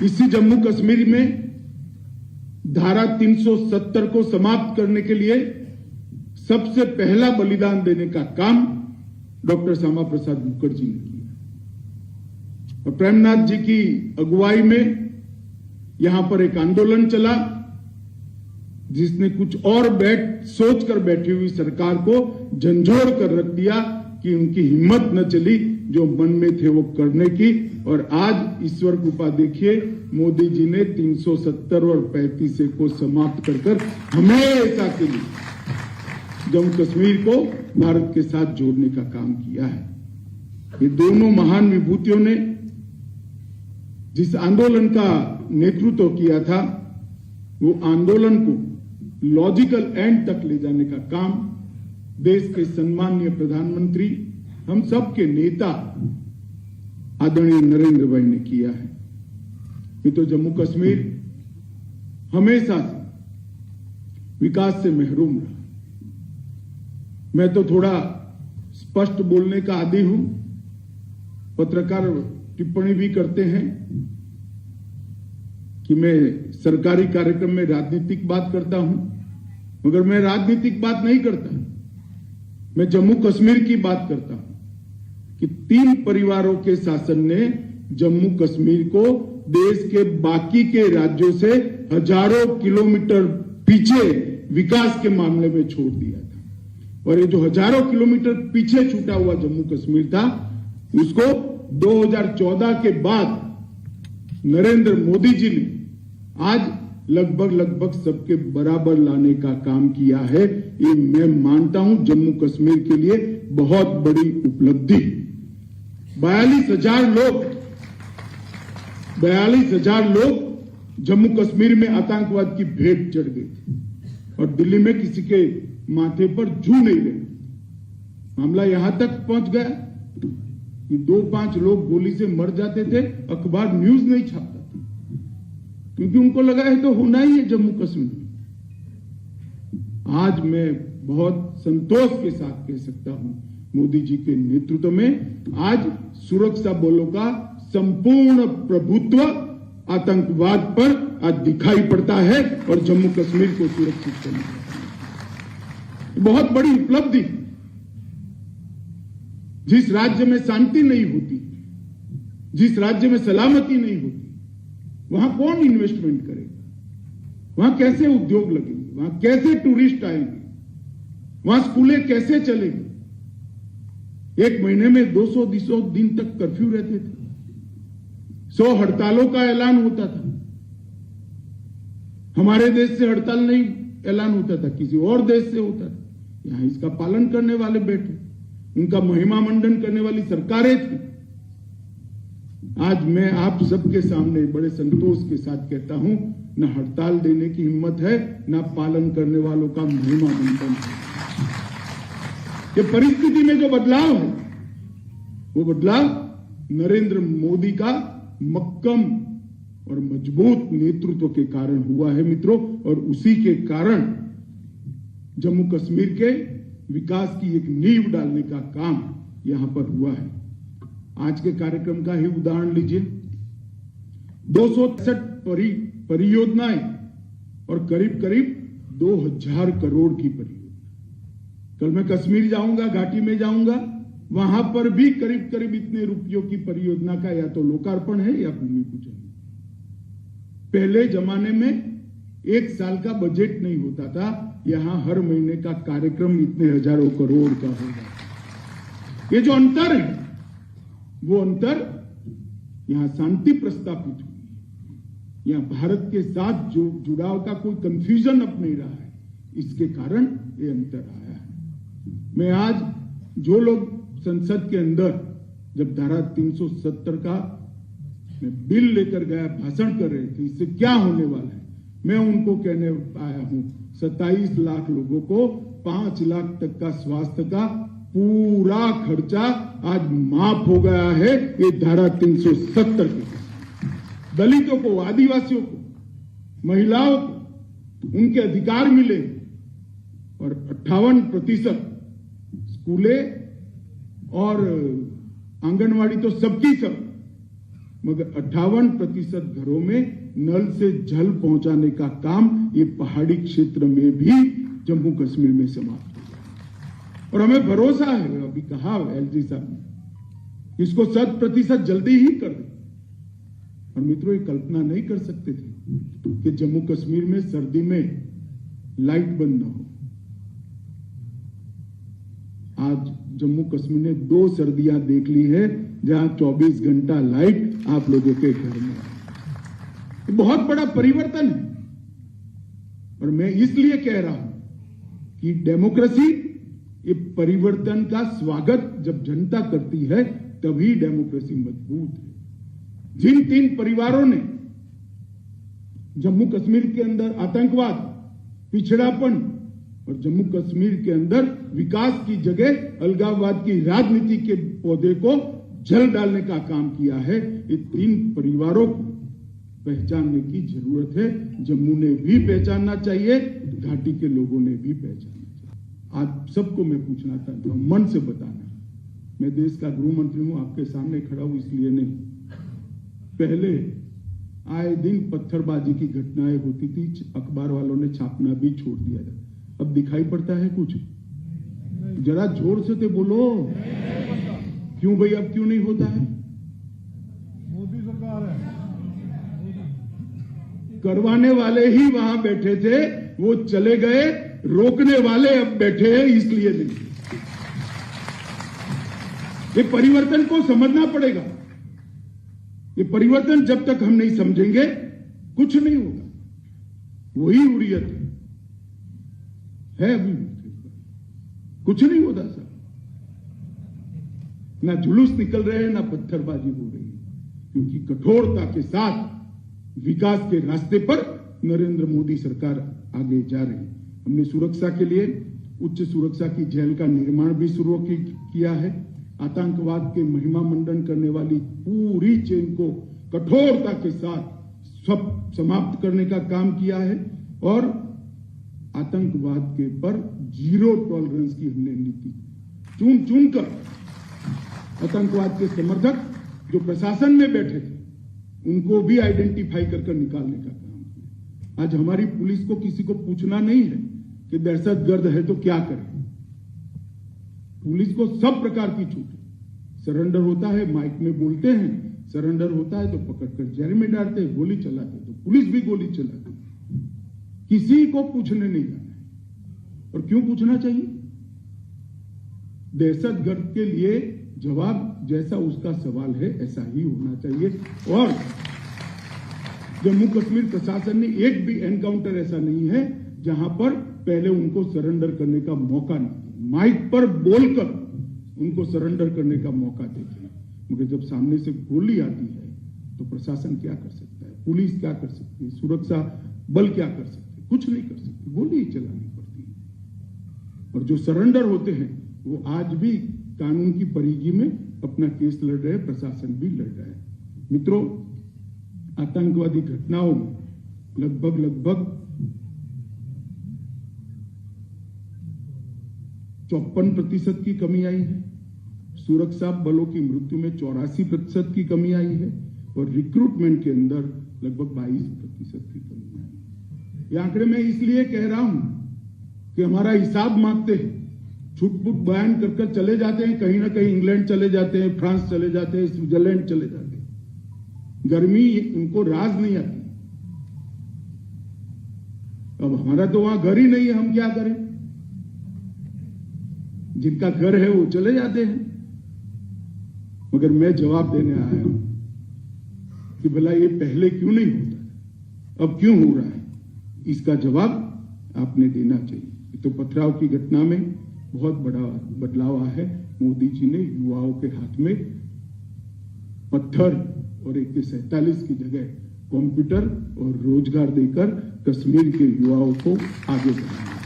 इसी जम्मू कश्मीर में धारा 370 को समाप्त करने के लिए सबसे पहला बलिदान देने का काम डॉक्टर श्यामा प्रसाद मुखर्जी ने किया और प्रेमनाथ जी की अगुवाई में यहां पर एक आंदोलन चला जिसने कुछ और सोचकर बैठी हुई सरकार को झंझोड़ कर रख दिया कि उनकी हिम्मत न चली जो मन में थे वो करने की। और आज ईश्वर कृपा देखिए, मोदी जी ने 370 और 35 को समाप्त कर हमेशा के लिए जम्मू कश्मीर को भारत के साथ जोड़ने का काम किया है। ये दोनों महान विभूतियों ने जिस आंदोलन का नेतृत्व किया था वो आंदोलन को लॉजिकल एंड तक ले जाने का काम देश के सम्माननीय प्रधानमंत्री, हम सब के नेता आदरणीय नरेंद्र भाई ने किया है। ये तो जम्मू कश्मीर हमेशा से विकास से महरूम रहा। मैं तो थोड़ा स्पष्ट बोलने का आदी हूं, पत्रकार टिप्पणी भी करते हैं कि मैं सरकारी कार्यक्रम में राजनीतिक बात करता हूं, मगर मैं राजनीतिक बात नहीं करता, मैं जम्मू कश्मीर की बात करता हूं कि 3 परिवारों के शासन ने जम्मू कश्मीर को देश के बाकी के राज्यों से हजारों किलोमीटर पीछे विकास के मामले में छोड़ दिया था। और ये जो हजारों किलोमीटर पीछे छूटा हुआ जम्मू कश्मीर था, उसको 2014 के बाद नरेंद्र मोदी जी ने आज लगभग सबके बराबर लाने का काम किया है। ये मैं मानता हूं जम्मू कश्मीर के लिए बहुत बड़ी उपलब्धि। 42,000 लोग जम्मू कश्मीर में आतंकवाद की भेंट चढ़ गए थे और दिल्ली में किसी के माथे पर जू नहीं रहे। मामला यहां तक पहुंच गया कि 2-5 लोग गोली से मर जाते थे, अखबार न्यूज नहीं छापता था क्योंकि उनको लगा है तो होना ही है जम्मू कश्मीर। आज मैं बहुत संतोष के साथ कह सकता हूं, मोदी जी के नेतृत्व में आज सुरक्षा बलों का संपूर्ण प्रभुत्व आतंकवाद पर आज दिखाई पड़ता है और जम्मू कश्मीर को सुरक्षित करना बहुत बड़ी उपलब्धि। जिस राज्य में शांति नहीं होती, जिस राज्य में सलामती नहीं होती, वहां कौन इन्वेस्टमेंट करेगा, वहां कैसे उद्योग लगेंगे, वहां कैसे टूरिस्ट आएंगे, वहां स्कूलें कैसे चलेंगी। 1 महीने में 200 दिन तक कर्फ्यू रहते थे, 100 हड़तालों का ऐलान होता था। हमारे देश से हड़ताल नहीं ऐलान होता था, किसी और देश से होता था। यहां इसका पालन करने वाले बैठे, उनका महिमा मंडन करने वाली सरकारें थी। आज मैं आप सबके सामने बड़े संतोष के साथ कहता हूं, न हड़ताल देने की हिम्मत है, न पालन करने वालों का महिमा मंडन है। ये परिस्थिति में जो बदलाव है वो बदलाव नरेंद्र मोदी का मक्कम और मजबूत नेतृत्व के कारण हुआ है मित्रों, और उसी के कारण जम्मू कश्मीर के विकास की एक नींव डालने का काम यहां पर हुआ है। आज के कार्यक्रम का ही उदाहरण लीजिए, 263 परियोजनाएं और करीब 2000 करोड़ की परियोजना। कल मैं कश्मीर जाऊंगा, घाटी में जाऊंगा, वहां पर भी करीब इतने रुपयों की परियोजना का या तो लोकार्पण है या भूमि पूजन। पहले जमाने में 1 साल का बजट नहीं होता था, यहां हर महीने का कार्यक्रम इतने हजारों करोड़ का होगा। ये जो अंतर है वो अंतर यहां शांति प्रस्तापित हुई, यहां भारत के साथ जो जुड़ाव का कोई कंफ्यूजन अब नहीं रहा है, इसके कारण ये अंतर आया है। मैं आज जो लोग संसद के अंदर जब धारा 370 का मैं बिल लेकर गया, भाषण कर रहे थे इससे क्या होने वाला है, मैं उनको कहने आया हूं 27 लाख लोगों को 5 लाख तक का स्वास्थ्य का पूरा खर्चा आज माफ हो गया है ये धारा 370 के। दलितों को, आदिवासियों को, महिलाओं को उनके अधिकार मिले और 58% स्कूलें और आंगनवाड़ी तो सबकी सब मगर 58% घरों में नल से जल पहुंचाने का काम ये पहाड़ी क्षेत्र में भी जम्मू कश्मीर में समाप्त हो गया। और हमें भरोसा है, अभी कहा एलजी साहब ने, इसको 100% जल्दी ही कर दे। और मित्रों, ये कल्पना नहीं कर सकते थे कि जम्मू कश्मीर में सर्दी में लाइट बंद न हो। आज जम्मू कश्मीर ने 2 सर्दियां देख ली है जहां 24 घंटा लाइट आप लोगों के घर में है। बहुत बड़ा परिवर्तन है। और मैं इसलिए कह रहा हूं कि डेमोक्रेसी, ये परिवर्तन का स्वागत जब जनता करती है तभी डेमोक्रेसी मजबूत है। जिन 3 परिवारों ने जम्मू कश्मीर के अंदर आतंकवाद, पिछड़ापन और जम्मू कश्मीर के अंदर विकास की जगह अलगाववाद की राजनीति के पौधे को जल डालने का काम किया है, ये 3 परिवारों को पहचानने की जरूरत है। जम्मू ने भी पहचानना चाहिए, घाटी के लोगों ने भी पहचानना चाहिए। आज सबको मैं पूछना चाहता हूं, मन से बताना, मैं देश का गृह मंत्री हूं, आपके सामने खड़ा हूं इसलिए नहीं। पहले आए दिन पत्थरबाजी की घटनाएं होती थी, अखबार वालों ने छापना भी छोड़ दिया था। अब दिखाई पड़ता है कुछ? जरा जोर से तो बोलो, क्यों भाई, अब क्यों नहीं होता है? मोदी सरकार है। करवाने वाले ही वहां बैठे थे, वो चले गए, रोकने वाले अब बैठे हैं, इसलिए नहीं। ये परिवर्तन को समझना पड़ेगा। ये परिवर्तन जब तक हम नहीं समझेंगे कुछ नहीं होगा। वही हुर्रियत है अभी, कुछ नहीं होता सर। ना जुलूस निकल रहे हैं, ना पत्थरबाजी हो रही है, क्योंकि कठोरता के साथ विकास के रास्ते पर नरेंद्र मोदी सरकार आगे जा रही है। हमने सुरक्षा के लिए उच्च सुरक्षा की जेल का निर्माण भी शुरू किया है। आतंकवाद के महिमा मंडन करने वाली पूरी चेन को कठोरता के साथ सब समाप्त करने का काम किया है। और आतंकवाद के पर 0 टॉलरेंस की हमने नीति चुन चुनकर आतंकवाद के समर्थक जो प्रशासन में बैठे थे उनको भी आइडेंटिफाई कर निकालने का काम किया। आज हमारी पुलिस को किसी को पूछना नहीं है कि दहशतगर्द है तो क्या करें। पुलिस को सब प्रकार की छूट है। सरेंडर होता है, माइक में बोलते हैं, सरेंडर होता है तो पकड़कर जेल में डालते हैं, गोली चलाते तो पुलिस भी गोली चलाती है। किसी को पूछने नहीं जाना है। और क्यों पूछना चाहिए? दहशतगर्द के लिए जवाब जैसा उसका सवाल है ऐसा ही होना चाहिए। और जम्मू कश्मीर प्रशासन ने एक भी एनकाउंटर ऐसा नहीं है जहां पर पहले उनको सरेंडर करने का मौका नहीं, माइक पर बोलकर उनको सरेंडर करने का मौका देते हैं। मगर जब सामने से गोली आती है तो प्रशासन क्या कर सकता है, पुलिस क्या कर सकती है, सुरक्षा बल क्या कर सकते हैं? कुछ नहीं कर सकते, गोली ही चलानी पड़ती है। और जो सरेंडर होते हैं वो आज भी कानून की परिधि में अपना केस लड़ रहे हैं, प्रशासन भी लड़ रहा है। मित्रों, आतंकवादी घटनाओं में लगभग 54% की कमी आई है। सुरक्षा बलों की मृत्यु में 84% की कमी आई है। और रिक्रूटमेंट के अंदर लगभग 22% की कमी आई है। ये आंकड़े मैं इसलिए कह रहा हूं कि हमारा हिसाब मांगते हैं, छुटपुट बयान कर चले जाते हैं, कहीं ना कहीं इंग्लैंड चले जाते हैं, फ्रांस चले जाते हैं, स्विट्जरलैंड चले जाते हैं। गर्मी उनको राज नहीं आती। अब हमारा तो वहां घर ही नहीं है, हम क्या करें? जिनका घर है वो चले जाते हैं। मगर मैं जवाब देने आया हूं कि भला ये पहले क्यों नहीं होता, अब क्यों हो रहा है? इसका जवाब आपने देना चाहिए। तो पथराव की घटना में बहुत बड़ा बदलाव आया है। मोदी जी ने युवाओं के हाथ में पत्थर और AK-47 की जगह कंप्यूटर और रोजगार देकर कश्मीर के युवाओं को आगे बढ़ाया।